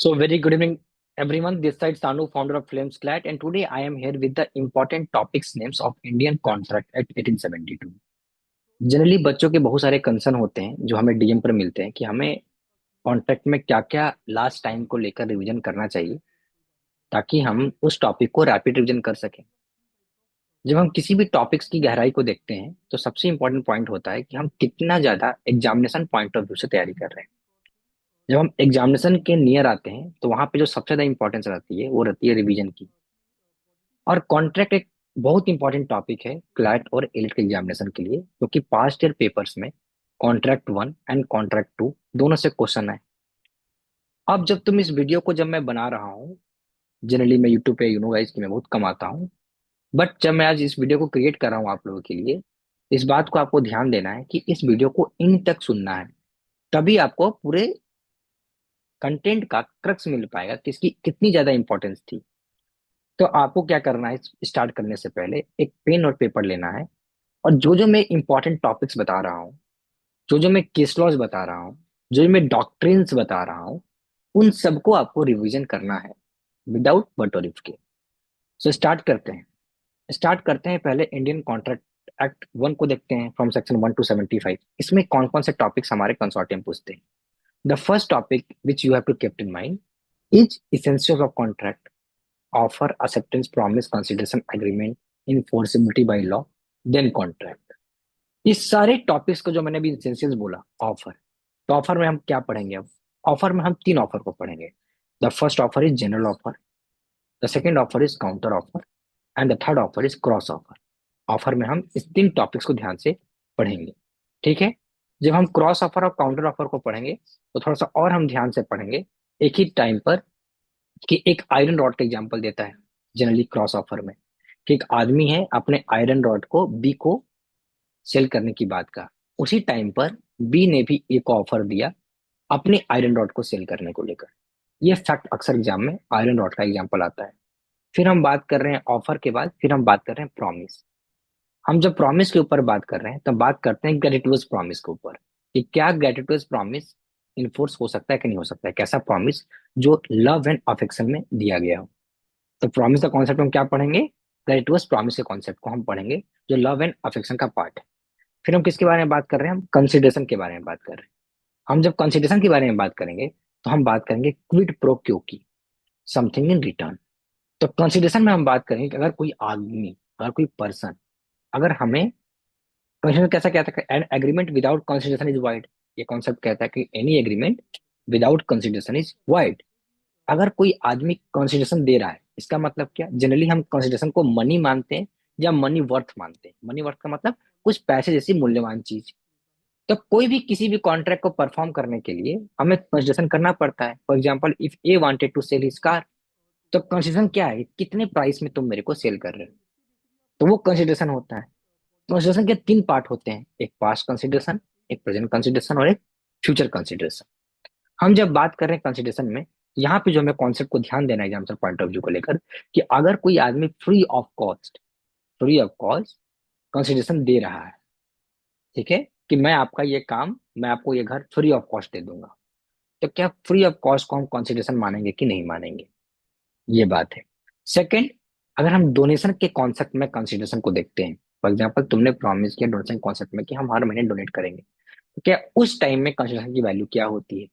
So very good evening, everyone. This side Sanu, founder of Flamesclat, and today I am here with the important topics names of Indian Contract Act 1872. Generally बच्चों के बहुत सारे concern होते हैं जो हमें DM पर मिलते हैं कि हमें कॉन्ट्रैक्ट में क्या-क्या लास्ट टाइम को लेकर रिवीजन करना चाहिए ताकि हम उस टॉपिक को रैपिड रिवीजन कर सकें। जब हम किसी भी टॉपिक्स की गहराई को देखते हैं तो सबसे इंपॉर्टेंट पॉइंट होता है कि हम कितना ज्यादा एग्जामिनेशन पॉइंट ऑफ व्यू से तैयारी कर रहे हैं। जब हम एग्जामिनेशन के नियर आते हैं तो वहां पे जो सबसे ज्यादा इंपॉर्टेंस रहती है वो रहती है रिवीजन की। और कॉन्ट्रैक्ट एक बहुत इंपॉर्टेंट टॉपिक है क्लैट और एलिट के एग्जामिनेशन के लिए, क्योंकि पास्ट ईयर पेपर्स में contract one and contract two दोनों से क्वेश्चन है। अब जब तुम इस वीडियो को जब मैं बना रहा हूँ, जनरली मैं यूट्यूब पे गाइस कि मैं बहुत कम आता हूँ, बट जब मैं आज इस वीडियो को क्रिएट कर रहा हूँ आप लोगों के लिए, इस बात को आपको ध्यान देना है कि इस वीडियो को इन तक सुनना है, तभी आपको पूरे कंटेंट का क्रक्स मिल पाएगा कि इसकी कितनी ज्यादा इंपॉर्टेंस थी। तो आपको क्या करना है, स्टार्ट करने से पहले एक पेन और पेपर लेना है, और जो जो मैं इंपॉर्टेंट टॉपिक्स बता रहा हूँ, जो जो मैं केस लॉज बता रहा हूँ, जो जो मैं डॉक्ट्रिन्स बता रहा हूँ, उन सबको आपको रिवीजन करना है विदाउट बट और इफ के। सो स्टार्ट करते हैं पहले इंडियन कॉन्ट्रैक्ट एक्ट वन को देखते हैं फ्रॉम सेक्शन 1 to 75। इसमें कौन कौन से टॉपिक्स हमारे कंसोर्टियम पूछते हैं। The first topic which you have to keep in mind is essentials of contract, offer, acceptance, promise, consideration, agreement, enforceability by law, then contract। इस सारे टॉपिक्स को जो मैंने अभी इंसेंशियल्स बोला, ऑफर, तो ऑफर में हम क्या पढ़ेंगे। अब ऑफर में हम तीन ऑफर को पढ़ेंगे। The first offer is general offer, the second offer is counter offer, and the third offer is cross offer. Offer में हम इस तीन टॉपिक्स को ध्यान से पढ़ेंगे। ठीक है। जब हम क्रॉस ऑफर और काउंटर ऑफर को पढ़ेंगे तो थोड़ा सा और हम ध्यान से पढ़ेंगे एक ही टाइम पर, कि एक आयरन रॉड का एग्जांपल देता है जनरली क्रॉस ऑफर में, कि एक आदमी है अपने आयरन रॉड को बी को सेल करने की बात का, उसी टाइम पर बी ने भी एक ऑफर दिया अपने आयरन रॉड को सेल करने को लेकर। ये फैक्ट अक्सर एग्जाम में आयरन रॉड का एग्जांपल आता है। फिर हम बात कर रहे हैं ऑफर के बाद, फिर हम बात कर रहे हैं प्रॉमिस। हम जब प्रॉमिस के ऊपर बात कर रहे हैं तब बात करते हैं ग्रेटिटुअस प्रॉमिस के ऊपर, कि क्या ग्रेटिटुअस प्रॉमिस इन्फोर्स हो सकता है कि नहीं हो सकता है, कैसा प्रॉमिस जो लव एंड अफेक्शन में दिया गया हो। तो प्रॉमिस का कॉन्सेप्ट हम क्या पढ़ेंगे, ग्रेटिटुअस प्रॉमिस के कॉन्सेप्ट को हम पढ़ेंगे, जो लव एंड अफेक्शन का पार्ट है। फिर हम किसके बारे में बात कर रहे हैं, हम कंसिडरेशन के बारे में बात कर रहे हैं। हम जब कंसिडरेशन के बारे में बात करेंगे तो हम बात करेंगे क्विड प्रो क्यो की, समथिंग इन रिटर्न। तो कंसिडरेशन में हम बात करेंगे कि अगर कोई आदमी, अगर कोई पर्सन, अगर हमें, कंसिडरेशन कैसा कहता है, an agreement without consideration is wide. ये कॉन्सेप्ट कहता है कि any agreement without consideration is wide. अगर कोई आदमी कंसिडरेशन दे रहा है, इसका मतलब क्या, जनरली हम कंसिडरेशन को मनी मानते हैं या मनी वर्थ मानते हैं। मनी वर्थ का मतलब कुछ पैसे जैसी मूल्यवान चीज। तो कोई भी किसी भी कॉन्ट्रैक्ट को परफॉर्म करने के लिए हमें कंसिडरेशन करना पड़ता है। For example, if A wanted to sell his car, तो कंसिडरेशन क्या है, कितने प्राइस में तुम मेरे को सेल कर रहे हो, तो वो कंसिडरेशन होता है। कंसिडरेशन के तीन पार्ट होते हैं, एक पास्ट कंसिडरेशन, एक प्रेजेंट कंसिडरेशन और एक फ्यूचर कंसिडरेशन। हम जब बात कर रहे हैं कंसिडरेशन में, यहाँ पे जो हमें कॉन्सेप्ट को ध्यान देना है एग्जाम्पल पॉइंट ऑफ व्यू को लेकर, कि अगर कोई आदमी फ्री ऑफ कॉस्ट कंसिडरेशन दे रहा है, ठीक है, कि मैं आपका ये काम, मैं आपको ये घर फ्री ऑफ कॉस्ट दे दूंगा, तो क्या फ्री ऑफ कॉस्ट को हम कंसिडरेशन मानेंगे कि नहीं मानेंगे, ये बात है। सेकंड, अगर हम डोनेशन के कॉन्सेप्ट में कंसिडरेशन को देखते हैं, फॉर एग्जाम्पल तुमने प्रॉमिस किया डोनेशन कॉन्सेप्ट में कि हम हर महीने डोनेट करेंगे, तो क्या उस टाइम में कंसिडरेशन की वैल्यू क्या होती है।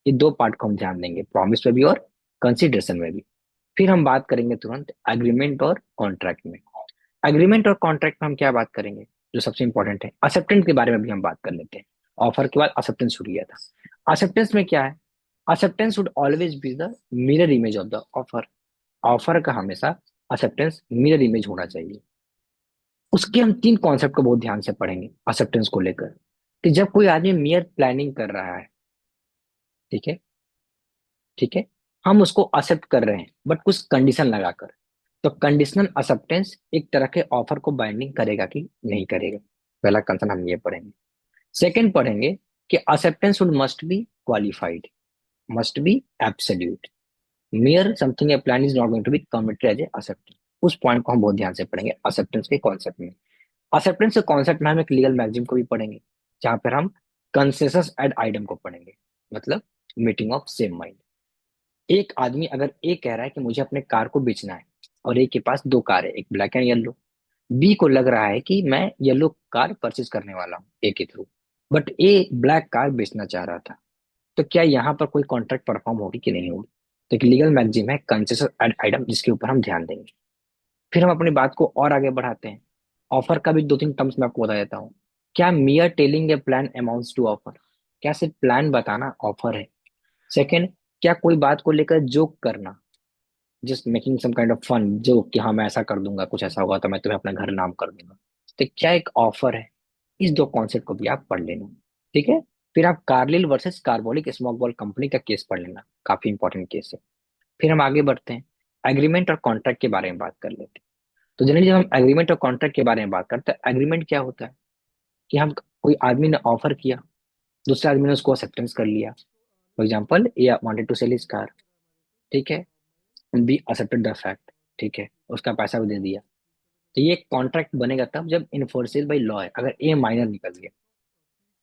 ये दो पार्ट को हम ध्यान देंगे, प्रॉमिस में भी और कंसिडरेशन में भी। फिर हम बात करेंगे तुरंत एग्रीमेंट और कॉन्ट्रैक्ट में। एग्रीमेंट और कॉन्ट्रैक्ट में हम क्या बात करेंगे, जो सबसे इंपॉर्टेंट है, एक्सेप्टेंस के बारे में भी हम बात कर लेते हैं। ऑफर के बाद एक्सेप्टेंस शुरू किया था। एक्सेप्टेंस में क्या है, acceptance would always be the mirror image of the offer. Offer का हमेशा एक्सेप्टेंस मिरर इमेज होना चाहिए। उसके हम तीन कॉन्सेप्ट को बहुत ध्यान से पढ़ेंगे एक्सेप्टेंस को लेकर, कि जब कोई आदमी मियर प्लानिंग कर रहा है, ठीक है, ठीक है, हम उसको एक्सेप्ट कर रहे हैं बट कुछ कंडीशन लगाकर, तो कंडीशनल एक्सेप्टेंस एक तरह के ऑफर को बाइंडिंग करेगा कि नहीं करेगा। पहला कंसर्न हम ये पढ़ेंगे। सेकंड पढ़ेंगे कि acceptance would must be qualified, must be absolute. Mere something a plan is not going to be committed as a acceptance. उस पॉइंट को हम बहुत ध्यान से पढ़ेंगे एक्सेप्टेंस के कॉन्सेप्ट में। एक्सेप्टेंस के कॉन्सेप्ट में हम एक लीगल मैगजीम को भी पढ़ेंगे, जहां पर हम कंसेंसस एड आइडम को पढ़ेंगे, मतलब मीटिंग ऑफ सेम माइंड। एक आदमी अगर ए कह रहा है कि मुझे अपने कार को बेचना है, और ए के पास दो कार है, एक ब्लैक एंड येलो। बी को लग रहा है कि मैं येलो कार परचेज करने वाला हूँ ए के through, but A black car बेचना चाह रहा था। तो क्या यहाँ पर कोई कॉन्ट्रैक्ट परफॉर्म होगी कि नहीं होगी? तो एक लीगल मैगजीम है कंसेशन आइटम, जिसके ऊपर हम ध्यान देंगे। फिर हम अपनी बात को और आगे बढ़ाते हैं। ऑफर का भी दो तीन टर्म्स मैं आपको बता देता हूँ। क्या mere telling a plan amounts to offer? क्या सिर्फ प्लान बताना ऑफर है? सेकेंड, क्या कोई बात को लेकर जोक करना, just making some kind of fun joke कि हाँ मैं ऐसा कर दूंगा, कुछ ऐसा होगा तो मैं तुम्हें अपना घर नाम कर दूंगा, तो क्या एक ऑफर है? इस दो कॉन्सेप्ट को भी आप पढ़ लेना। ठीक है। फिर आप Carlill versus carbolic smoke ball company का केस पढ़ लेना, काफी इंपॉर्टेंट केस है। फिर हम आगे बढ़ते हैं, एग्रीमेंट और कॉन्ट्रैक्ट के बारे में बात कर लेते हैं। तो जनरली जब हम एग्रीमेंट और कॉन्ट्रैक्ट के बारे में बात करते हैं, एग्रीमेंट क्या होता है कि हम, कोई आदमी ने ऑफर किया, दूसरे आदमी ने उसको एक्सेप्टेंस कर लिया। For example, A wanted to sell his car, ठीक है, बी एक्सेप्टेड द फैक्ट, ठीक है, उसका पैसा भी दे दिया। तो ये कॉन्ट्रैक्ट बनेगा तब जब इन्फोर्सेबल बाई लॉ है। अगर ए माइनर निकल गया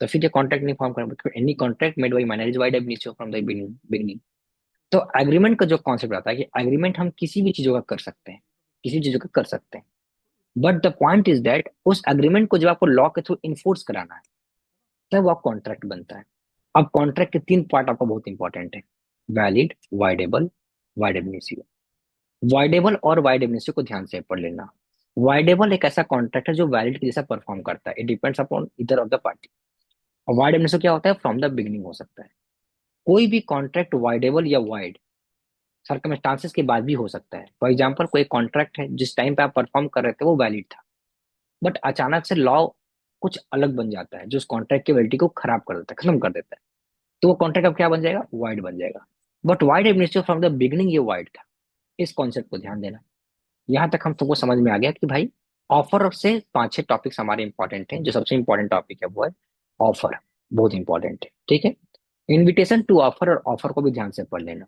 तो फिर ये कॉन्ट्रैक्ट नहीं फॉर्म कर, any contract made by minor is wide एब इनिशियो फ्रॉम द बिगनिंग। तो एग्रीमेंट का जो कॉन्सेप्ट आता है कि एग्रीमेंट हम किसी भी चीजों का कर सकते हैं, किसी चीजों का कर सकते हैं, but the point is that उस एग्रीमेंट को जब आपको लॉ के थ्रू इन्फोर्स कराना है, तब वो कॉन्ट्रैक्ट बनता है। अब कॉन्ट्रैक्ट के तीन पार्ट आपको बहुत इंपॉर्टेंट है, वैलिड, वाइडेबल, वाइड एब। वाइडेबल और वाइड एमनेस्टी को ध्यान से पढ़ लेना। वाइडेबल एक ऐसा कॉन्ट्रैक्ट है जो वैलिड के जैसा परफॉर्म करता है, इट डिपेंड्स अपॉन इधर ऑफ द पार्टी। और वाइड एमनेस्टी क्या होता है? फ्रॉम द बिगिनिंग हो सकता है। कोई भी कॉन्ट्रैक्ट वाइडेबल या वाइड सर्कमस्टांसेस के बाद भी हो सकता है। फॉर एग्जाम्पल, कोई कॉन्ट्रैक्ट है जिस टाइम पे आप परफॉर्म कर रहे थे वो वैलिड था, बट अचानक से लॉ कुछ अलग बन जाता है जो उस कॉन्ट्रैक्ट की वैलिडिटी को खराब कर देता है, खत्म कर देता है। तो वो कॉन्ट्रैक्ट अब क्या बन जाएगा? वाइड बन जाएगा। But wide amnesty from the beginning ये वाइड था। इस कॉन्सेप्ट को ध्यान देना। यहाँ तक हम तुमको समझ में आ गया कि भाई ऑफर से पांच छह टॉपिक्स हमारे इंपॉर्टेंट हैं। जो सबसे इंपॉर्टेंट टॉपिक है वो है ऑफर, बहुत इंपॉर्टेंट है। ठीक है। इनविटेशन टू ऑफर और ऑफर को भी ध्यान से पढ़ लेना।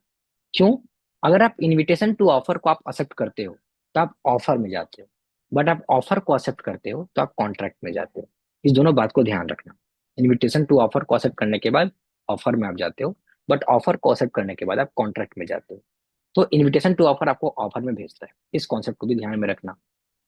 क्यों? अगर आप इनविटेशन टू ऑफर को आप एक्सेप्ट करते हो तो आप ऑफर में जाते हो, बट आप ऑफर को एक्सेप्ट करते हो तो आप कॉन्ट्रैक्ट में जाते हो। इस दोनों बात को ध्यान रखना। इनविटेशन टू ऑफर को एक्सेप्ट करने के बाद ऑफर में आप जाते हो, बट ऑफर को एक्सेप्ट करने के बाद आप कॉन्ट्रैक्ट में जाते हो। तो इनविटेशन टू ऑफर आपको ऑफर में भेजता है, इस कॉन्सेप्ट को भी ध्यान में रखना।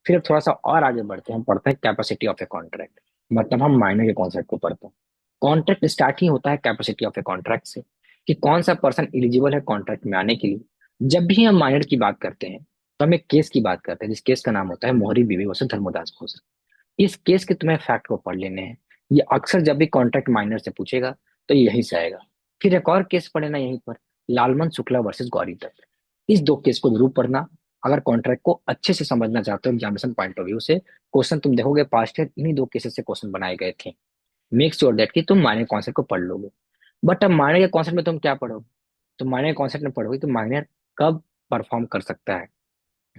फिर अब थोड़ा सा और आगे बढ़ते हैं, हम पढ़ते हैं कैपेसिटी ऑफ ए कॉन्ट्रैक्ट, मतलब हम मायने के कॉन्सेप्ट को पढ़ते हैं। कॉन्ट्रैक्ट स्टार्ट ही होता है कैपेसिटी ऑफ ए कॉन्ट्रैक्ट से, कि कौन सा पर्सन एलिजिबल है कॉन्ट्रैक्ट में आने के लिए। जब भी हम माइनर की बात करते हैं तो हम एक केस की बात करते हैं, जिस केस का नाम होता है मोहरी बीवी वर्सेस धर्मदास घोष। इस केस के तुम्हें फैक्ट को पढ़ लेने हैं। ये अक्सर जब भी कॉन्ट्रैक्ट माइनर से पूछेगा तो यहीं से आएगा। फिर एक और केस पढ़ना यहीं पर, लालमन शुक्ला वर्सेस गौरी दत्त। इस दो केस को जरूर पढ़ना अगर कॉन्ट्रैक्ट को अच्छे से समझना चाहते हो एग्जामिनेशन पॉइंट ऑफ व्यू से। क्वेश्चन तुम देखोगे पास्ट ईयर इन्हीं दो केसेस से क्वेश्चन बनाए गए थे। मेक श्योर दैट कि तुम माइनर कॉन्सेप्ट को पढ़ लोगे। बट अब माइनर के कॉन्सेप्ट में तुम क्या पढ़ोगे? तो माइनर कॉन्सेप्ट में पढ़ोगे कि माइनर कब परफॉर्म कर सकता है।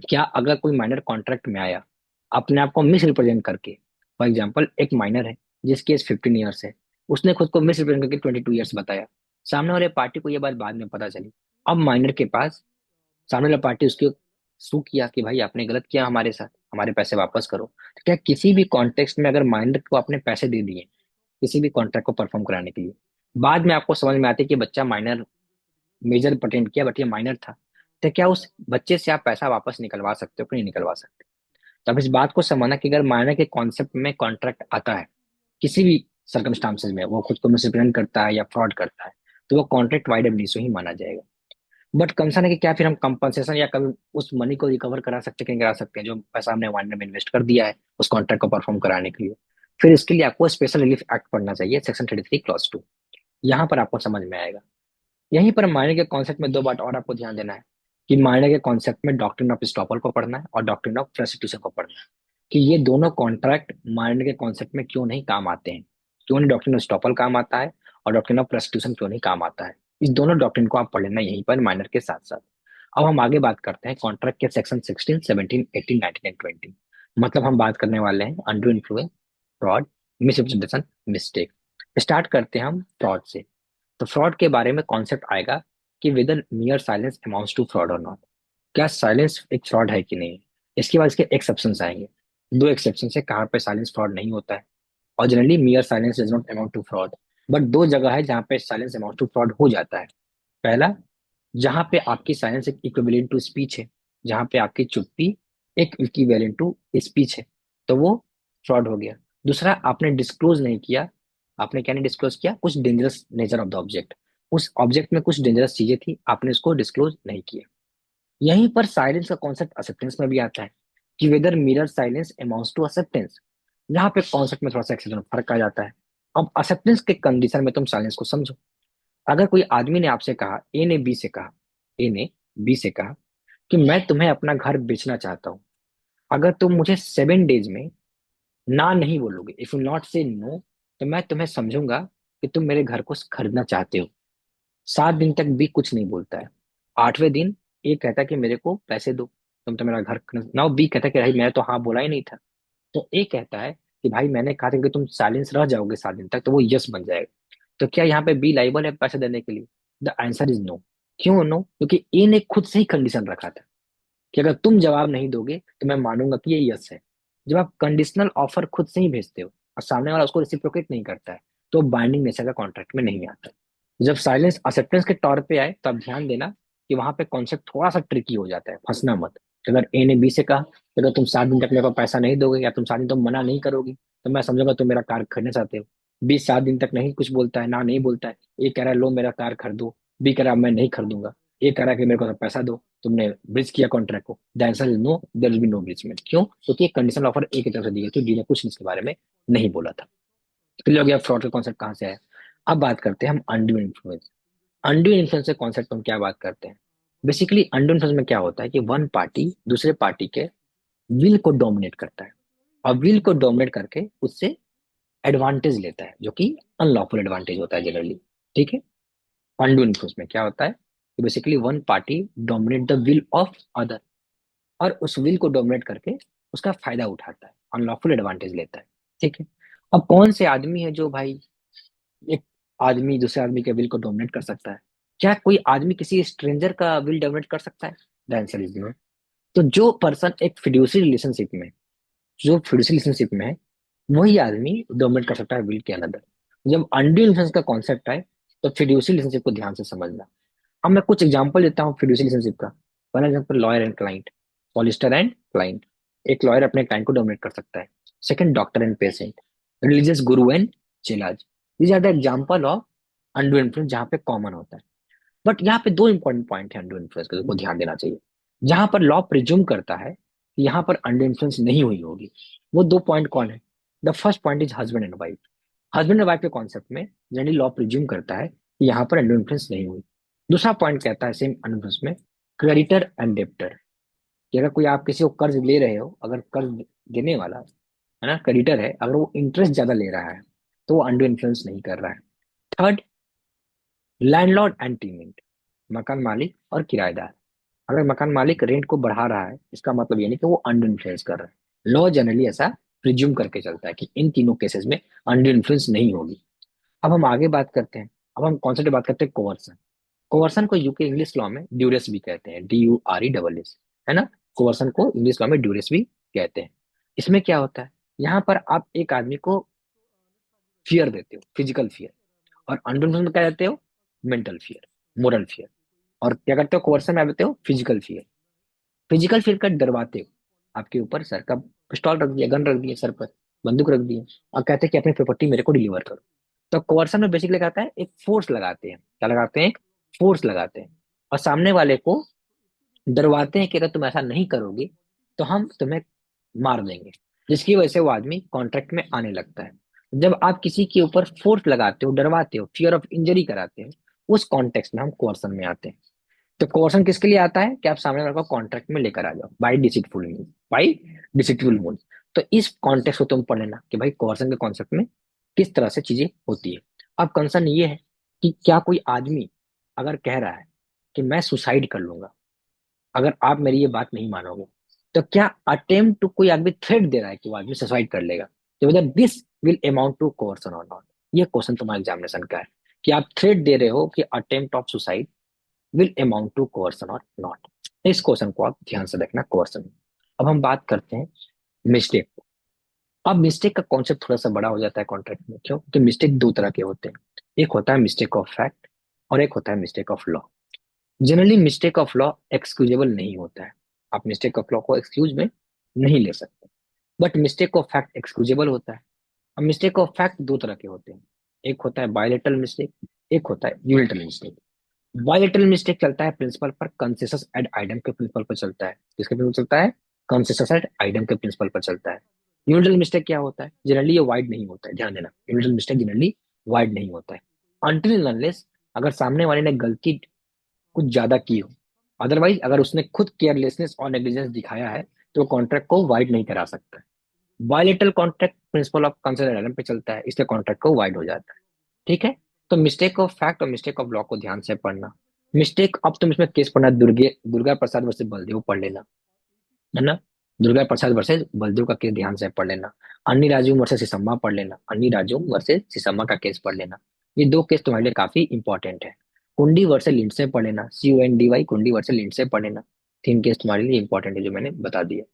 क्या अगर कोई माइनर कॉन्ट्रैक्ट में आया अपने आप को मिस रिप्रेजेंट करके, फॉर एग्जाम्पल एक माइनर है जिसकी एज 15 ईयर्स है, उसने खुद को मिस रिप्रेजेंट करके 22 ईयर्स बताया, सामने वाले पार्टी को ये बात बाद में पता चली। अब माइनर के पास सामने वाला पार्टी उसके सू किया कि भाई आपने गलत किया हमारे साथ, हमारे पैसे वापस करो। तो क्या किसी भी कॉन्टेक्स्ट में अगर माइनर को आपने पैसे दे दिए किसी भी कॉन्ट्रैक्ट को परफॉर्म कराने के लिए, बाद में आपको समझ में आती है कि बच्चा माइनर मेजर पटेंट किया बट ये माइनर था, तो क्या उस बच्चे से आप पैसा वापस निकलवा सकते हो कि नहीं निकलवा सकते? तो अब इस बात को समझना कि अगर माइनर के कॉन्सेप्ट में कॉन्ट्रैक्ट आता है किसी भी सर्कमस्टांसेस में, वो खुद को मिसरिप्रेजेंट करता है या फ्रॉड करता है, तो वो कॉन्ट्रैक्ट वाइड एब ही माना जाएगा। बट कंसर्न है कि क्या फिर हम कंपनसेशन या कभी उस मनी को रिकवर करा सकते हैं कि नहीं करा सकते हैं, जो पैसा हमने माइनर में इन्वेस्ट कर दिया है उस कॉन्ट्रैक्ट को परफॉर्म कराने के लिए। फिर इसके लिए आपको स्पेशल रिलीफ एक्ट पढ़ना चाहिए, सेक्शन 33 क्लॉज 2। यहाँ पर आपको समझ में आएगा। यहीं पर माइनर के कॉन्सेप्ट में दो बात और आपको ध्यान देना है, कि माइनर के कॉन्सेप्ट में डॉक्ट्रिन ऑफ स्टॉपल को पढ़ना है और डॉक्ट्रिन ऑफ रेस्टिट्यूशन को पढ़ना है, कि ये दोनों कॉन्ट्रैक्ट माइनर के कॉन्सेप्ट में क्यों नहीं काम आते हैं, क्यों नहीं डॉक्ट्रिन ऑफ स्टॉपल काम आता है और डॉक्ट्रिन ऑफ रेस्टिट्यूशन क्यों नहीं काम आता है। इस दोनों डॉक्ट्रिन को आप पढ़ लेना यहीं पर माइनर के साथ साथ। अब हम आगे बात करते हैं कॉन्ट्रैक्ट के सेक्शन 16, 17, 18, 19 एंड 20। मतलब हम बात करने वाले हैं under influence, fraud, misrepresentation, mistake. Start करते हैं हम फ्रॉड से। तो फ्रॉड के बारे में कॉन्सेप्ट आएगा कि whether mere silence amounts to fraud और नॉट, क्या साइलेंस एक फ्रॉड है कि नहीं। इसके बाद इसके एक्सेप्शंस आएंगे। दो एक्सेप्शन है कहाँ पे साइलेंस फ्रॉड नहीं होता है, और generally mere silence does not amount to fraud. But दो जगह है जहाँ पे साइलेंस अमाउंट टू फ्रॉड हो जाता है। पहला, जहां पे आपकी साइलेंस एक इक्विवेलेंट टू स्पीच है, जहां पे आपकी चुप्पी एक इक्विवेलेंट टू स्पीच है, तो वो फ्रॉड हो गया। दूसरा, आपने डिस्क्लोज नहीं किया। आपने क्या नहीं डिस्क्लोज किया? कुछ dangerous nature of the object, उस ऑब्जेक्ट में कुछ डेंजरस चीजें थी, आपने उसको डिस्क्लोज नहीं किया। यहीं पर साइलेंस का कॉन्सेप्ट एक्सेप्टेंस में भी आता है कि whether mere silence amounts to acceptance. यहाँ पे कॉन्सेप्ट में थोड़ा सा एक्सेप्टेंस फर्क आ जाता है। अब एक्सेप्टेंस के कंडीशन में तुम साइलेंस को समझो। अगर कोई आदमी ने आपसे कहा, ए ने बी से कहा कि मैं तुम्हें अपना घर बेचना चाहता हूँ, अगर तुम मुझे 7 डेज में ना नहीं बोलोगे, इफ यू नॉट से नो, तो मैं तुम्हें समझूंगा कि तुम मेरे घर को खरीदना चाहते हो। 7 दिन तक बी कुछ नहीं बोलता है। 8वें दिन ए कहता है कि मेरे को पैसे दो, तुम तो मेरा घर नाउ बी कहता है कि भाई मैंने तो हाँ बोला ही नहीं था। तो ए कहता है कि भाई मैंने कहा था कि तुम साइलेंस रह जाओगे 7 दिन तक, तो वो यस बन जाएगा। तो क्या यहाँ पे बी लाइबल है पैसे देने के लिए? The answer is no. क्यों नो? क्योंकि ए ने खुद से ही कंडीशन रखा था कि अगर तुम जवाब नहीं दोगे तो मैं मानूंगा कि ये यस है। जब आप कंडीशनल ऑफर खुद से ही भेजते हो और सामने वाला उसको रेसिप्रोकेट नहीं करता है, तो बाइंडिंग नेचर का कॉन्ट्रैक्ट में नहीं आता। जब साइलेंस एक्सेप्टेंस के तौर पे आए, तो आप ध्यान देना कि वहां पे कॉन्सेप्ट थोड़ा सा ट्रिकी हो जाता है, फंसना मत। अगर ए ने बी से कहा कि अगर तुम 7 दिन तक मेरे को पैसा नहीं दोगे या तुम 7 दिन तक मना नहीं करोगी, तो मैं समझूंगा तुम मेरा कार खरीदना चाहते हो। बी 7 दिन तक नहीं कुछ बोलता है, ना नहीं बोलता है। ए कह रहा है लो मेरा कार खरीदो, बी कह रहा है मैं नहीं खरीदूंगा। ए कह रहा है कि मेरे को तो पैसा दो, तुमने ब्रिज किया कॉन्ट्रैक्ट को। The answer is no, there will be no abridgement. क्यों? क्योंकि एक कंडीशनल ऑफर ए की तरफ से दी गई थी, डी ने कुछ इसके बारे में नहीं बोला था। क्लियर हो गया फ्रॉड का कॉन्सेप्ट कहाँ से आया? अब बात करते हैं हम अनड्यू इन्फ्लुएंस। अनड्यू इन्फ्लुएंस के कॉन्सेप्ट हम क्या बात करते हैं? बेसिकली अनड्यू इन्फ्लुएंस में क्या होता है कि वन पार्टी दूसरे पार्टी के विल को डोमिनेट करता है, और विल को डोमिनेट करके उससे एडवांटेज लेता है, जो कि अनलॉफुल एडवांटेज होता है जनरली। ठीक है। अनडू इन्फ्लुएंस में क्या होता है कि basically one party dominate the will of other, और उस विल को डोमिनेट करके उसका फायदा उठाता है, अनलॉफुल एडवांटेज लेता है। ठीक है। अब कौन से आदमी है जो भाई एक आदमी दूसरे आदमी के विल को डोमिनेट कर सकता है? क्या कोई आदमी किसी स्ट्रेंजर का विल डोमिनेट कर सकता है? The answer is no. तो जो पर्सन एक फिड्यूसरी रिलेशनशिप में, जो फिड्यूसरी रिलेशनशिप में है, वही आदमी डोमिनेट कर सकता है विल के अनदर। जब अनड्यू इन्फ्लुएंस का कॉन्सेप्ट आए, तो फिड्यूसरी रिलेशनशिप को ध्यान से समझना। अब मैं कुछ एग्जांपल देता हूँ फिड्यूसरी रिलेशनशिप का। For example lawyer and client, पॉलिस्टर एंड क्लाइंट। एक लॉयर अपने क्लाइंट को डोमिनेट कर सकता है। Second, doctor and patient, religious guru and चेलाज। These are the example of undue influence जहाँ पे कॉमन होता है। बट यहाँ पे दो इंपॉर्टेंट पॉइंट है अनडू इन्फ्लुएंस के, को ध्यान देना चाहिए। जहां पर लॉ प्रिज्यूम करता है कि यहाँ पर अनडू इन्फ्लुएंस नहीं हुई होगी, वो दो पॉइंट कौन है? The first point is husband and wife. Husband and wife के कॉन्सेप्ट में जनरली लॉ प्रिज्यूम करता है कि यहाँ पर अनडू इन्फ्लुएंस नहीं हुई। दूसरा पॉइंट कहता है सेम अनडू में, क्रेडिटर एंड डेप्टर, कि अगर कोई आप किसी को कर्ज ले रहे हो, अगर कर्ज देने वाला है ना क्रेडिटर है, अगर वो इंटरेस्ट ज्यादा ले रहा है, तो वो अनडू इन्फ्लुएंस नहीं कर रहा है। थर्ड, लैंडलॉर्ड एंड टीनेंट, मकान मालिक और किराएदार। अगर मकान मालिक रेंट को बढ़ा रहा है, इसका मतलब ये नहीं कि वो अंडर इन्फ्लुएंस कर रहा है। लॉ जनरली ऐसा प्रिज्यूम करके चलता है कि इन तीनों केसेस में अंडर इन्फ्लुएंस नहीं होगी। अब हम आगे बात करते हैं। अब हम कॉन्सेप्ट बात करते हैं कोवर्सन। कोवर्सन को यूके इंग्लिश लॉ में ड्यूरेस भी कहते हैं, DURESS, है ना। कोवर्सन को इंग्लिश लॉ में ड्यूरेस भी कहते हैं। इसमें क्या होता है? यहाँ पर आप एक आदमी को फियर देते हो, फिजिकल फियर, और अंडर इन्फ्लुएंस में क्या देते हो? Mental fear, moral fear. और क्या करते हो कोवर्सन में? आप देते हो फिजिकल फियर। फिजिकल फिर कर डरवाते हो, आपके ऊपर सर का पिस्तौल रख दिया, गन रख दिया सर पर, बंदूक रख दिया, और कहते हैं कि अपनी प्रॉपर्टी मेरे को डिलीवर करो। तो कोर्सन में बेसिकली कहता है एक फोर्स लगाते हैं। क्या लगाते हैं? एक फोर्स लगाते हैं, और सामने वाले को डरवाते हैं कि अगर तुम ऐसा नहीं करोगे तो हम तुम्हें मार देंगे, जिसकी वजह से वो आदमी कॉन्ट्रैक्ट में आने लगता है। जब आप किसी के ऊपर फोर्स लगाते हो, डरवाते हो, फियर ऑफ इंजरी कराते हो, उस कॉन्टेक्स्ट में हम कोर्सन में आते हैं। तो कोर्सन किसके लिए आता है? कि आप सामने वाले को कॉन्ट्रैक्ट में लेकर आ जाओ बाई डिसिटफुल मीन, बाई डिसिटफुल मीन। तो इस कॉन्टेक्स्ट को तुम पढ़ लेना कि भाई कोर्सन के कॉन्सेप्ट में किस तरह से चीजें होती है। अब कंसर्न ये है कि क्या कोई आदमी अगर कह रहा है कि मैं सुसाइड कर लूंगा अगर आप मेरी ये बात नहीं मानोगे, तो क्या अटेम्प्ट टू कोई आदमी थ्रेट दे रहा है कि वो आदमी सुसाइड कर लेगा, तो whether this will amount to coercion और नॉट? ये क्वेश्चन तुम्हारे एग्जामिनेशन का है कि आप थ्रेट दे रहे हो कि attempt of suicide will amount to coercion और नॉट। इस क्वेश्चन को आप ध्यान से देखना कोर्सन में। अब हम बात करते हैं मिस्टेक। अब मिस्टेक का कॉन्सेप्ट थोड़ा सा बड़ा हो जाता है कॉन्ट्रैक्ट में। क्यों? क्योंकि मिस्टेक दो तरह के होते हैं। एक होता है मिस्टेक ऑफ फैक्ट, और एक होता है mistake of law. Generally mistake of law excusable नहीं होता है, आप मिस्टेक ऑफ लॉ को एक्सक्यूज में नहीं ले सकते, but mistake of fact excusable होता है। अब मिस्टेक ऑफ फैक्ट दो तरह के होते हैं, एक होता है बायलेटरल मिस्टेक, एक होता है यूनिलैटरल मिस्टेक। बायलेटरल मिस्टेक चलता है प्रिंसिपल पर, कंसेंसस एड आइडम के प्रिंसिपल पर चलता है। किसके प्रिंसिपल चलता है? कंसेंसस एड आइडम के प्रिंसिपल पर चलता है। यूनिलैटरल मिस्टेक क्या होता है? जनरली ये वाइड नहीं होता है, ध्यान देना, यूनिलैटरल मिस्टेक जनरली वाइड नहीं होता है, अनटिल अनलेस अगर सामने वाले ने गलती कुछ ज्यादा की हो। अदरवाइज अगर उसने खुद केयरलेसनेस और नेग्लिजेंस दिखाया है तो कॉन्ट्रैक्ट को वाइड नहीं करा सकता। Bilateral contract principle of consideration पे चलता है, इसलिए कॉन्ट्रैक्ट को वाइड हो जाता है। ठीक है, तो मिस्टेक ऑफ फैक्ट और मिस्टेक ऑफ लॉ को ध्यान से पढ़ना। मिस्टेक, अब तुम इसमें केस पढ़ना, दुर्गा प्रसाद वर्सेस बलदेव पढ़ लेना, है ना। दुर्गा प्रसाद वर्सेस बलदेव का केस ध्यान से पढ़ लेना। अन्नी राजू वर्सेस सिसम्मा पढ़ लेना, अन्नी राजू वर्सेस सिसम्मा का केस पढ़ लेना। ये दो केस तुम्हारे लिए काफी इंपॉर्टेंट है। कुंडी वर्सेस लिंडसे पढ़ लेना, CUNDY, कुंडी वर्सेस लिंडसे पढ़ लेना। तीन केस तुम्हारे लिए इंपॉर्टेंट है जो मैंने बता दिया।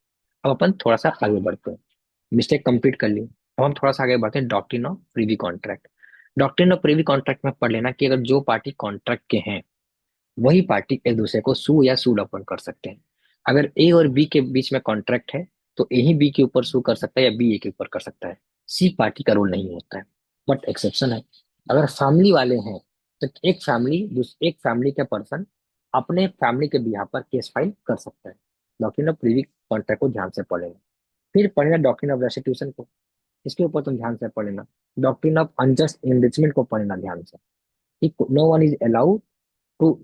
अब अपन थोड़ा सा आगे बढ़ते हैं, मिस्टेक कंप्लीट कर ली, अब हम थोड़ा सा आगे बढ़ते हैं, doctrine of Privi contract. Doctrine of Privi contract में पढ़ लेना कि अगर जो पार्टी कॉन्ट्रैक्ट के हैं वही पार्टी एक दूसरे को सू या सूड अपन कर सकते हैं। अगर ए और बी के बीच में कॉन्ट्रैक्ट है तो ए ही बी के ऊपर सू कर सकता है या बी ए के ऊपर कर सकता है, सी पार्टी का रोल नहीं होता है। बट एक्सेप्शन है, अगर फैमिली वाले हैं तो एक फैमिली के पर्सन अपने फैमिली के बिहाफ पर केस फाइल कर सकता है। डॉक्ट्रिन ऑफ प्रीवी कॉन्ट्रैक्ट को ध्यान से पढ़ेगा। फिर पढ़ेगा डॉक्ट्रिन ऑफ रेस्टिट्यूशन को, इसके ऊपर तुम ध्यान से पढ़ना। डॉक्ट्रिन ऑफ अनजस्ट इनरिचमेंट को पढ़ना ध्यान से, कि no one is allowed to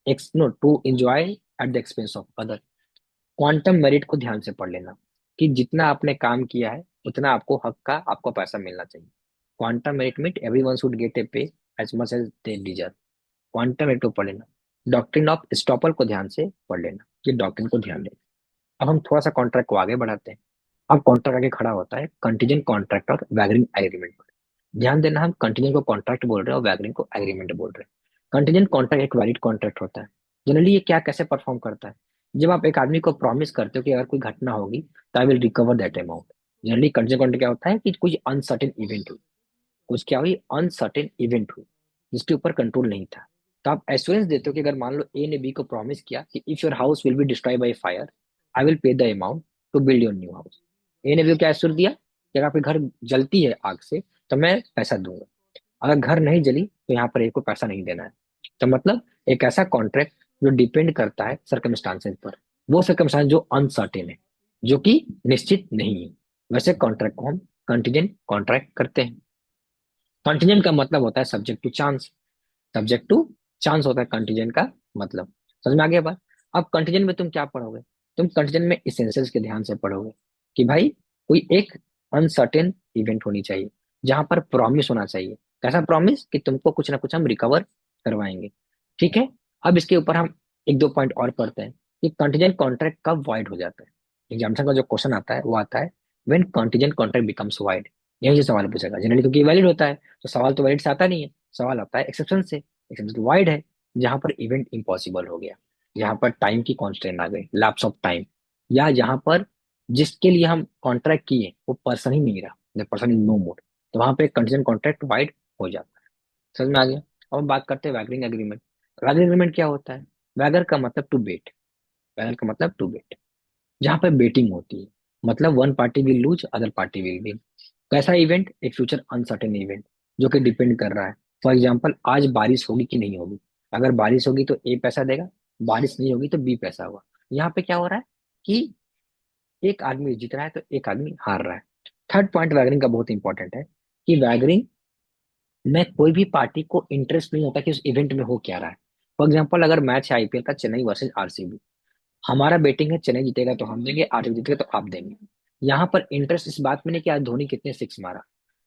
ex no to enjoy at the expense of other. Quantum meruit को ध्यान से पढ़ लेना, कि जितना आपने काम किया है उतना आपको हक का, आपको पैसा मिलना चाहिए। Quantum meruit meet everyone should get a pay as much as they deserve. Quantum meruit को पढ़ लेना। डॉक्ट्रिन ऑफ स्टॉपल को ध्यान से पढ़ लेना, ये डॉक्ट्रिन को ध्यान देना। अब हम थोड़ा सा कॉन्ट्रैक्ट को आगे बढ़ाते हैं। अब कॉन्ट्रैक्ट आगे खड़ा होता है कंटीजेंट कॉन्ट्रैक्ट और वैगरिंग एग्रीमेंट पर। ध्यान देना, हम कंटीजेंट को कॉन्ट्रैक्ट बोल रहे हैं और वैगरिंग को एग्रीमेंट बोल रहे हैं। कंटीजेंट कॉन्ट्रैक्ट एक वैलिड कॉन्ट्रैक्ट होता है। जनरली ये क्या कैसे परफॉर्म करता है? जब आप एक आदमी को प्रॉमिस करते हो कि अगर कोई घटना होगी तो I will recover that amount. Generally contingent contract क्या होता है कि कुछ अनसर्टेन इवेंट हुई, कुछ क्या हुई, अनसर्टेन इवेंट हुई जिसके ऊपर कंट्रोल नहीं था। तो आप एश्योरेंस देते हो कि अगर मान लो ए ने बी को प्रॉमिस किया कि if your house will be destroy by fire I will pay the amount to build your new house. A ने बी को क्या एश्योर दिया कि अगर आपके घर जलती है आग से तो मैं पैसा दूंगा, अगर घर नहीं जली तो यहाँ पर ए को पैसा नहीं देना है। तो मतलब एक ऐसा कॉन्ट्रैक्ट जो डिपेंड करता है सर्कमस्टांसेस पर, वो सर्कमस्टांस जो अनसर्टेन है, जो कि निश्चित नहीं है, वैसे कॉन्ट्रैक्ट को हम कंटीजेंट कॉन्ट्रैक्ट करते हैं। कंटीजेंट का मतलब होता है subject to chance, subject to chance होता है कंटीजेंट का मतलब। समझ में आ गया बात? अब कंटीजेंट में तुम क्या पढ़ोगे? तुम कंटीजेंट में इसेंशियल्स के ध्यान से पढ़ोगे, कि भाई कोई एक अनसर्टेन इवेंट होनी चाहिए जहां पर प्रॉमिस होना चाहिए। कैसा प्रॉमिस? कि तुमको कुछ ना कुछ हम रिकवर करवाएंगे। ठीक है, अब इसके ऊपर हम एक दो पॉइंट और पढ़ते हैं कि कंटीजेंट कॉन्ट्रैक्ट कब वाइड हो जाता है। एग्जाम्पल का जो क्वेश्चन आता है वो आता है when contingent contract becomes wide. यही जो सवाल पूछेगा जनरली, क्योंकि वैलिड होता है तो सवाल तो वैलिड से आता नहीं है, सवाल आता है एक्सेप्शन से। एक्सेप्शन वाइड है जहां पर इवेंट इम्पॉसिबल हो गया, जहां पर टाइम की कॉन्स्टेंट आ गई, लैप्स ऑफ टाइम, या जहां पर जिसके लिए हम कॉन्ट्रैक्ट किए वो पर्सन ही नहीं रहा, द पर्सन इज नो मोर, तो वहां पे कंटीजेंट कॉन्ट्रैक्ट वाइड हो जाता है। समझ में आ गया? अब हम बात करते हैं वैगरिंग एग्रीमेंट। वैगरिंग एग्रीमेंट क्या होता है? वैगर का मतलब टू बेट, वैगर का मतलब टू बेट, जहां पर बेटिंग होती है, मतलब one party will lose other party will win. कैसा इवेंट? एक फ्यूचर अनसर्टेन इवेंट जो कि डिपेंड कर रहा है। फॉर एग्जाम्पल आज बारिश होगी कि नहीं होगी, अगर बारिश होगी तो ए पैसा देगा, बारिश नहीं होगी तो बी पैसा होगा। यहाँ पे क्या हो रहा है कि एक आदमी जीत रहा है तो एक आदमी हार रहा है। थर्ड पॉइंट वैगरिंग का बहुत इंपॉर्टेंट है, कि वैगरिंग में कोई भी पार्टी को इंटरेस्ट नहीं होता कि उस इवेंट में हो क्या रहा है। फॉर एग्जाम्पल अगर मैच है आईपीएल का, चेन्नई वर्सेज आरसीबी, हमारा बेटिंग है चेन्नई जीतेगा तो हम देंगे, आरसीबी जीतेगा तो आप देंगे। यहाँ पर इंटरेस्ट इस बात में नहीं कि आज धोनी कितने सिक्स मारा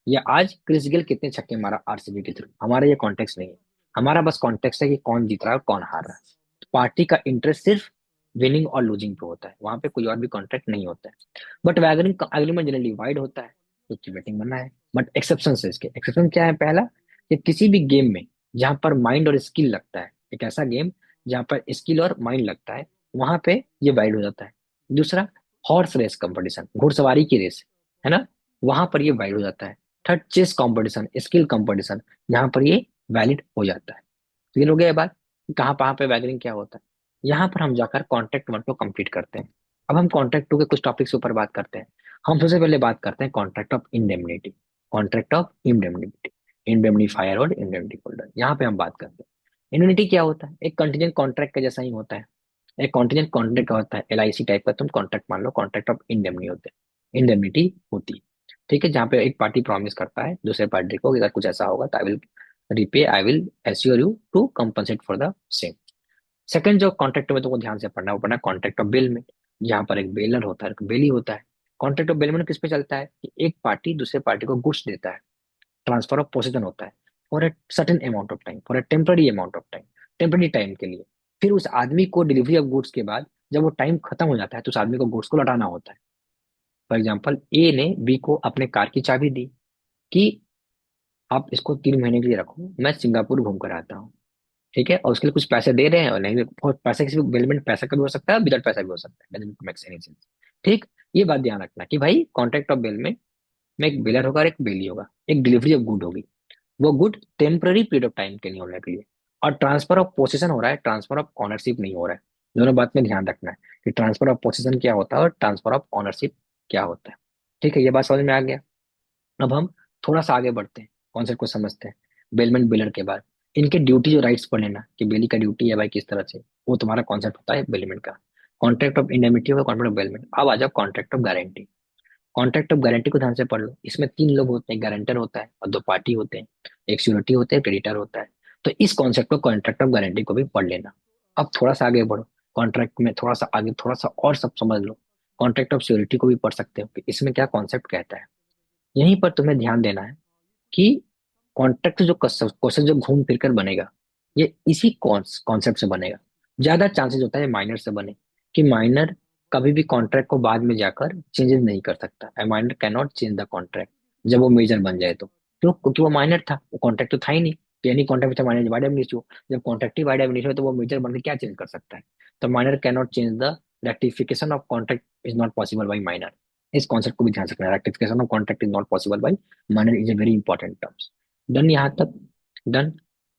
या आज क्रिस गेल कितने छक्के मारा आरसीबी के थ्रू, हमारा ये कॉन्टेक्स्ट नहीं है। हमारा बस कॉन्टेक्स्ट है कि कौन जीत रहा है और कौन हार रहा है। तो पार्टी का इंटरेस्ट सिर्फ विनिंग और लूजिंग पे होता है, वहां पे कोई और भी कॉन्ट्रैक्ट नहीं होता है। बट वैगरिंग एग्रीमेंट जनरली वाइड होता है क्योंकि बेटिंग बनना है। बट एक्सेप्शन है इसके, एक्सेप्शन क्या है? पहला, कि किसी भी गेम में जहां पर माइंड और स्किल लगता है, एक ऐसा गेम जहां पर स्किल और माइंड लगता है, वहां पे ये वाइड हो जाता है। दूसरा, हॉर्स रेस कंपटीशन, घुड़सवारी की रेस, है ना, वहां पर ये वाइड हो जाता है। Third, chess competition, skill competition, यहाँ पर ये वैलिड हो जाता है। क्लियर हो गया ये बात? कहाँ कहाँ पे वैगरिंग क्या होता है। यहाँ पर हम जाकर कॉन्ट्रैक्ट वन को कंप्लीट करते हैं। अब हम कॉन्ट्रैक्ट टू के कुछ टॉपिक्स के ऊपर बात करते हैं। हम सबसे पहले बात करते हैं contract of indemnity. Contract of indemnity, indemnifier और इंडेमनिटी होल्डर, यहाँ पे हम बात करते हैं। इंडेमनिटी क्या होता है, एक कंटीजेंट कॉन्ट्रैक्ट का जैसा ही होता है। एक कॉन्टीजेंट कॉन्ट्रैक्ट का होता है, एलआईसी टाइप का तुम कॉन्ट्रैक्ट मान लो, कॉन्ट्रैक्ट ऑफ इंडेमनी होते हैं, इंडेमनिटी होती है। ठीक है, जहाँ पे एक पार्टी प्रॉमिस करता है दूसरे पार्टी को कि अगर कुछ ऐसा होगा तो I will assure you to compensate for the same. Second जो कॉन्ट्रैक्ट में तुमको ध्यान से पढ़ना है वो पढ़ना है कॉन्ट्रैक्ट ऑफ बेलमेंट। यहाँ पर एक बेलर होता है, एक बेली होता है। कॉन्ट्रैक्ट ऑफ बेलमेंट किस पे चलता है कि एक पार्टी दूसरे पार्टी को गुड्स देता है, ट्रांसफर ऑफ पोजीशन होता है for a certain amount of time, for a temporary amount of time, temporary time के लिए। फिर उस आदमी को डिलीवरी ऑफ गुड्स के बाद जब वो टाइम खत्म हो जाता है तो उस आदमी को गुड्स को लौटाना होता है। फॉर एग्जाम्पल ए ने बी को अपने कार की चाबी दी कि आप इसको 3 महीने के लिए रखो, मैं सिंगापुर घूम कर आता हूँ। ठीक है, और उसके लिए कुछ पैसे दे रहे हैं और नहीं बहुत पैसे, किसी बेलमेंट पैसा का भी हो सकता है, विदाउट पैसा भी हो सकता है, डजंट मेक एनी सेंस। ठीक, ये बात ध्यान रखना कि भाई कॉन्ट्रैक्ट ऑफ बेलमेंट में एक बेलर होगा और एक बेली होगा, एक डिलीवरी ऑफ गुड होगी। वो good temporary period of time के लिए होने के लिए, और ट्रांसफर ऑफ पोजीशन हो रहा है, ट्रांसफर ऑफ ऑनरशिप नहीं हो रहा है। दोनों बात में ध्यान रखना है कि ट्रांसफर ऑफ पोजीशन क्या होता है और ट्रांसफर ऑफ ऑनरशिप क्या होता है। ठीक है, ये बात समझ में आ गया। अब हम थोड़ा सा आगे बढ़ते हैं, कॉन्सेप्ट को समझते हैं। बेलमेंट बेलर के बाद इनके ड्यूटी जो राइट्स पढ़ लेना कि बेली का ड्यूटी है भाई किस तरह से, वो तुम्हारा कॉन्सेप्ट होता है बेलमेंट का। कॉन्ट्रैक्ट ऑफ इंडेमिटी और कॉन्ट्रैक्ट ऑफ बेलमेंट। अब आ जाओ contract of guarantee. Contract of guarantee को ध्यान से पढ़ लो, इसमें 3 लोग होते हैं, गारंटर होता है और 2 पार्टी होते हैं, एक श्योरिटी होता है, क्रेडिटर होता है। तो इस कॉन्सेप्ट को कॉन्ट्रैक्ट ऑफ गारंटी को भी पढ़ लेना। अब थोड़ा सा आगे बढ़ो, कॉन्ट्रैक्ट में थोड़ा सा आगे थोड़ा सा और सब समझ लो। कॉन्ट्रैक्ट ऑफ श्योरिटी को भी पढ़ सकते हो कि इसमें क्या कॉन्सेप्ट कहता है। यहीं पर तुम्हें ध्यान देना है कि कॉन्ट्रैक्ट जो क्वेश्चन जो घूम फिर कर बनेगा, ये इसी कॉन्सेप्ट से बनेगा। ज्यादा चांसेस होता है माइनर से बने, कि माइनर कभी भी कॉन्ट्रैक्ट को बाद में जाकर चेंजेस नहीं कर सकता, ए minor can not change the contract जब वो मेजर बन जाए तो। क्यों? क्योंकि वो माइनर था, वो कॉन्ट्रैक्ट तो था ही नहीं। तो यानी कॉन्ट्रैक्ट था माइनर वाइड एब, जब कॉन्ट्रैक्ट ही वाइड एब तो वो मेजर बनकर क्या चेंज कर सकता है। तो minor can not change the rectification of contract is not possible by minor. इस कॉन्सेप्ट को भी ध्यान से रखना, rectification of contract is not possible by minor is a very important terms. Done यहाँ तक? डन।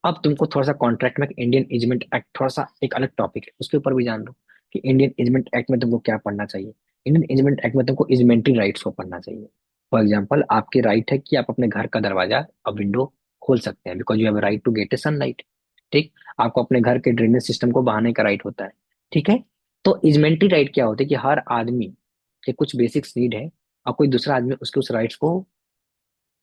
अब तुमको थोड़ा सा कॉन्ट्रैक्ट में इंडियन एजमेंट एक्ट, थोड़ा सा एक अलग टॉपिक है, उसके ऊपर भी जान लो कि इंडियन एजमेंट एक्ट में तुमको क्या पढ़ना चाहिए। इंडियन एजमेंट एक्ट में तुमको इजमेंट्री राइट्स को पढ़ना चाहिए। फॉर एग्जाम्पल, आपके राइट है कि आप अपने घर का दरवाजा और विंडो खोल सकते हैं, because you have right to get a sunlight. ठीक, आपको अपने घर के ड्रेनेज सिस्टम को बहाने का राइट होता है। ठीक है, तो इजमेंट्री राइट क्या होता है कि हर आदमी के कुछ बेसिक्स नीड है और कोई दूसरा आदमी उसके उस राइट्स को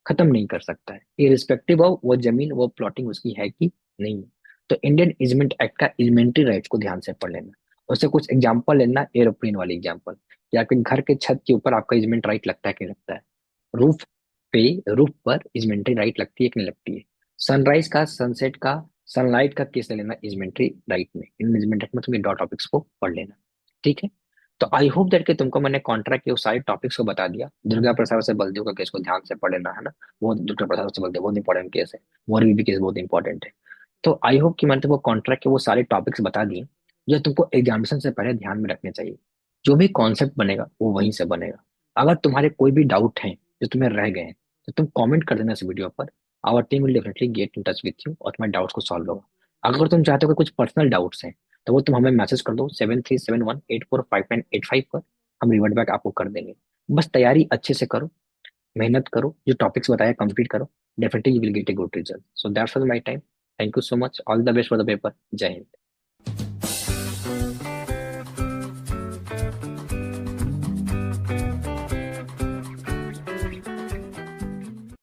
खत्म नहीं कर सकता है, इरिस्पेक्टिव ऑफ वो जमीन वो प्लॉटिंग उसकी है कि नहीं। तो इंडियन इजमेंट एक्ट का इजमेंट्री राइट्स को ध्यान से पढ़ लेना। उससे कुछ एग्जांपल लेना, एरोप्लेन वाली एग्जांपल, कि आपके घर के छत के ऊपर आपका इजमेंट राइट लगता है कि नहीं लगता है। रूफ पे, रूफ पर इजमेंट्री राइट लगती है कि नहीं लगती है। सनराइज का, सनसेट का, सनलाइट का केस ले लेना इजमेंट्री राइट में। इन इजमेंट राइट में तुम ये दो टॉपिक्स को पढ़ लेना। ठीक है, तो आई होप दैट कि तुमको मैंने कॉन्ट्रैक्ट के उस सारे टॉपिक्स को बता दिया। दुर्गा प्रसाद से बलदेव का केस को ध्यान से पढ़ लेना है ना, वो दुर्गा प्रसाद से बलदेव बहुत इंपॉर्टेंट केस है, मोरबी भी केस बहुत इंपॉर्टेंट है। तो आई होप कि मैंने तुमको कॉन्ट्रैक्ट के वो सारे टॉपिक्स बता दिए जो तुमको एग्जामिनेशन से पहले ध्यान में रखने चाहिए। जो भी कॉन्सेप्ट बनेगा वो वहीं से बनेगा। अगर तुम्हारे कोई भी डाउट है जो तुम्हें रह गए हैं तो तुम कमेंट कर देना इस वीडियो पर। Our team will definitely get in touch with you और तुम्हारे डाउट्स को सॉल्व होगा। अगर तुम चाहते हो कि कुछ पर्सनल डाउट्स हैं तो वो तुम हमें मैसेज कर दो 7371845985 पर। हम रिवर्ट बैक आपको कर देंगे। बस तैयारी अच्छे से करो, मेहनत करो, जो टॉपिक्स बताया कंप्लीट करो। Definitely you will get a good result. So that's all my time. Thank you so much, all the best for the paper. जय हिंद।